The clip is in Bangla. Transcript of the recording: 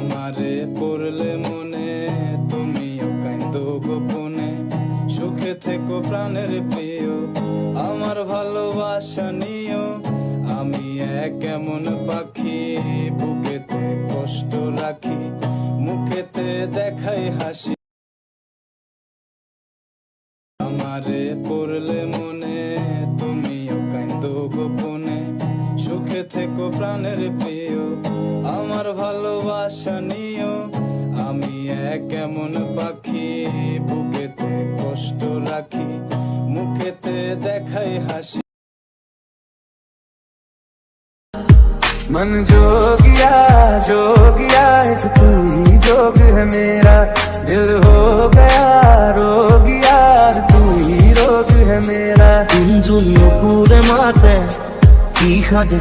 আমারে পড়লে মনে তুমিও কান্দো গোপনে, সুখে থেকো প্রাণের প্রিয়, আমার ভালোবাসা নিও। আমি এক এমন পাখি, বুকেতে কষ্ট রাখি, মুখেতে দেখাই হাসি। আমারে পড়লে মনে তুমিও কান্দো গোপনে, সুখে থেকো প্রাণের প্রিয়, আমার ভালোবাসা নিও। আমি এক এমন পাখি, বুকেতে কষ্ট রাখি, মুখেতে দেখাই হাসি। मन जोगिया एक तू ही जोग है मेरा, दिल हो गया रोगिया तू ही रोग है मेरा। তিনজন নুপুরে মাতে কি সাজে